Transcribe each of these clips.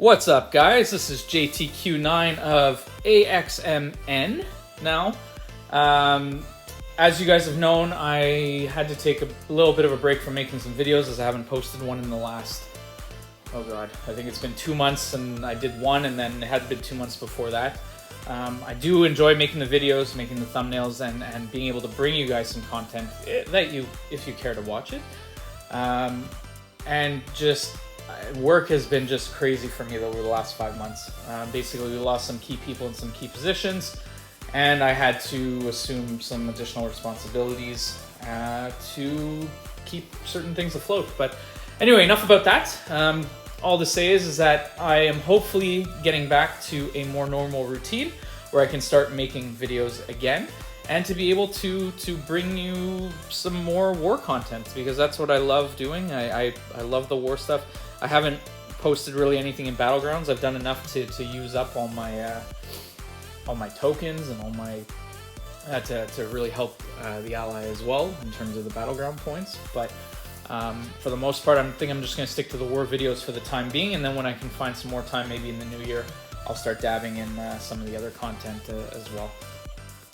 What's up, guys? This is JTQ9 of A-XMN now. As you guys have known, I had to take a little bit of a break from making some videos as I haven't posted one in the last, oh god, I think it's been 2 months, and I did one and then it had been 2 months before that. I do enjoy making the videos, making the thumbnails, and being able to bring you guys some content that if you care to watch it. And just work has been just crazy for me over the last 5 months. Basically, we lost some key people in some key positions, and I had to assume some additional responsibilities to keep certain things afloat. But anyway, enough about that. All to say is that I am hopefully getting back to a more normal routine where I can start making videos again and to be able to bring you some more war content, because that's what I love doing. I love the war stuff. I haven't posted really anything in Battlegrounds. I've done enough to use up all my tokens and all my to really help the ally as well in terms of the Battleground points. But for the most part, I think I'm just going to stick to the war videos for the time being, and then when I can find some more time, maybe in the new year, I'll start dabbing in some of the other content as well.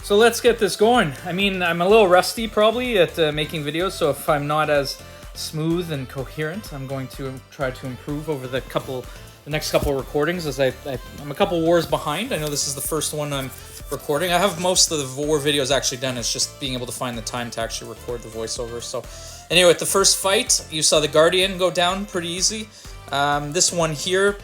So let's get this going. I mean, I'm a little rusty probably at making videos, so if I'm not as smooth and coherent, I'm going to try to improve over the next couple of recordings, as I'm a couple wars behind. I know this is the first one I'm recording. I have most of the war videos actually done. It's just being able to find the time to actually record the voiceover. So anyway, at the first fight, you saw the Guardian go down pretty easy. This one here,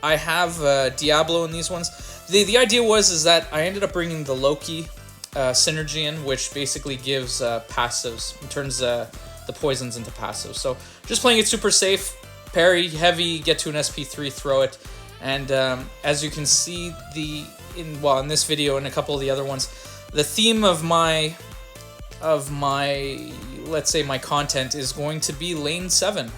I have Diablo in these ones. The idea is that I ended up bringing the Loki synergy in, which basically gives passives, and turns the poisons into passives. So just playing it super safe, parry, heavy, get to an SP3, throw it. And as you can see, in this video and a couple of the other ones, the theme of my let's say my content is going to be lane 7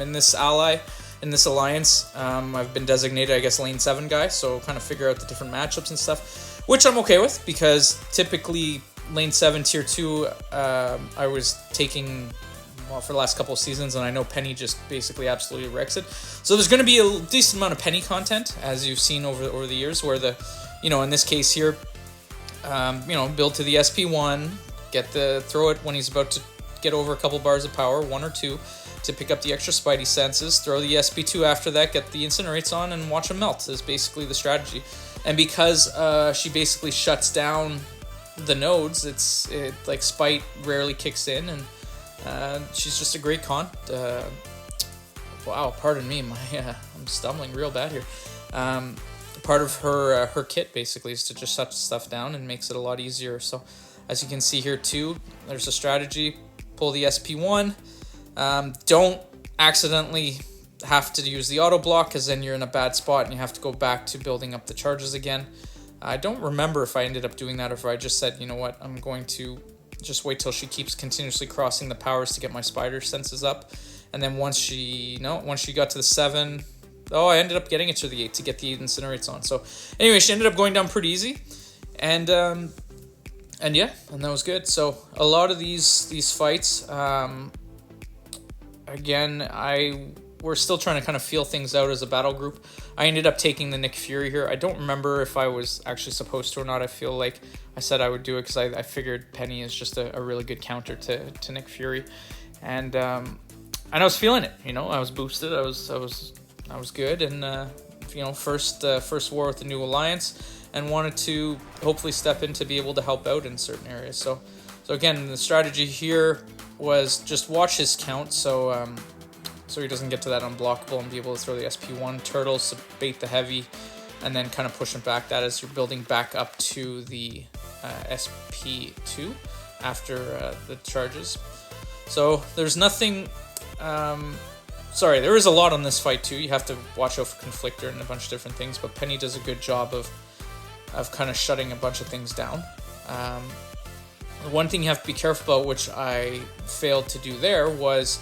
in this alliance. I've been designated, I guess, lane 7 guy, so kind of figure out the different matchups and stuff, which I'm okay with, because typically lane 7 tier 2 I was taking for the last couple of seasons, and I know Penny just basically absolutely wrecks it. So there's going to be a decent amount of Penny content, as you've seen over the years, where in this case here, build to the SP1, throw it when he's about to get over a couple bars of power, 1 or 2, to pick up the extra Spidey senses, throw the SP2 after that, get the Incinerates on, and watch him melt, is basically the strategy. And because she basically shuts down the nodes, like Spite rarely kicks in, and she's just a great con. Wow, pardon me, I'm stumbling real bad here. Part of her kit basically is to just shut stuff down and makes it a lot easier. So as you can see here too, there's a strategy: pull the SP1. Don't accidentally have to use the auto block, because then you're in a bad spot and you have to go back to building up the charges again. I don't remember if I ended up doing that or if I just said, you know what, I'm going to just wait till she keeps continuously crossing the powers to get my spider senses up. And then once she got to the 7, I ended up getting it to the 8 to get the Incinerates on. So anyway, she ended up going down pretty easy. And yeah, and that was good. So a lot of these fights, again, we're still trying to kind of feel things out as a battle group. I ended up taking the Nick Fury here. I don't remember if I was actually supposed to or not. I feel like I said I would do it because I figured Penny is just a really good counter to Nick Fury, and I was feeling it. I was boosted. I was good, and first war with the new alliance, and wanted to hopefully step in to be able to help out in certain areas. So again, the strategy here was just watch his count, so he doesn't get to that unblockable and be able to throw the SP1 turtles to bait the heavy, and then kind of push him back. That as you're building back up to the SP2 after the charges. So there's nothing. There is a lot on this fight too. You have to watch out for Conflictor and a bunch of different things, but Penny does a good job of kind of shutting a bunch of things down. One thing you have to be careful about, which I failed to do there, was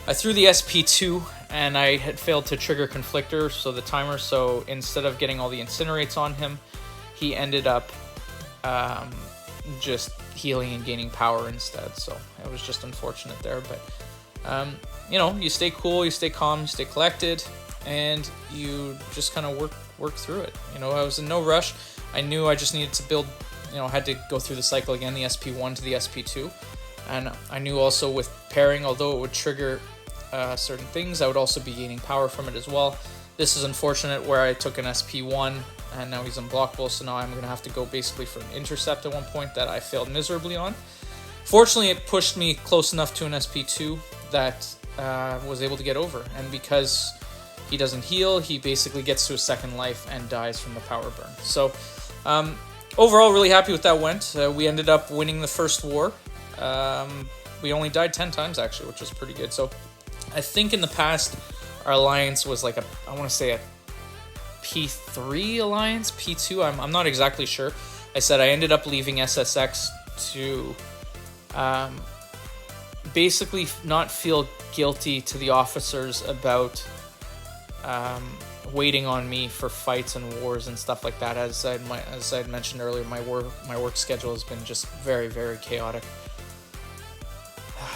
I threw the SP2 and I had failed to trigger Conflictor, so the timer. So instead of getting all the Incinerates on him, he ended up just healing and gaining power instead. So it was just unfortunate there, but you know, you stay cool, you stay calm, you stay collected, and you just kind of work through it. You know, I was in no rush. I knew I just needed to build, you know, had to go through the cycle again, the SP1 to the SP2. And I knew also with pairing, although it would trigger certain things, I would also be gaining power from it as well. This is unfortunate where I took an SP1 and now he's unblockable, so now I'm going to have to go basically for an intercept at one point that I failed miserably on. Fortunately, it pushed me close enough to an SP2 that was able to get over, and because he doesn't heal, he basically gets to a second life and dies from the power burn. So overall, really happy with that went. We ended up winning the first war. We only died 10 times actually, which was pretty good. So I think in the past our alliance was like I want to say a P3 alliance, P2, I'm not exactly sure. I said I ended up leaving SSX to basically not feel guilty to the officers about waiting on me for fights and wars and stuff like that. As I had mentioned earlier, my work schedule has been just very, very chaotic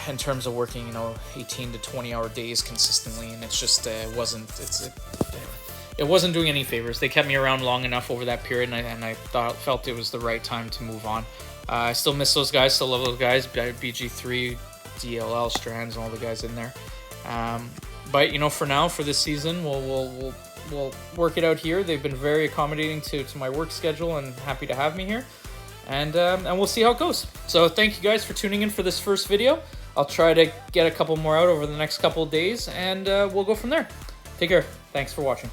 in terms of working, you know, 18 to 20 hour days consistently, and it's just it wasn't doing any favors. They kept me around long enough over that period, and I felt it was the right time to move on. I still miss those guys, still love those guys, BG3, DLL, Strands, and all the guys in there. But you know, for now, for this season, we'll work it out here. They've been very accommodating to my work schedule and happy to have me here, and we'll see how it goes. So thank you guys for tuning in for this first video. I'll try to get a couple more out over the next couple of days, and we'll go from there. Take care. Thanks for watching.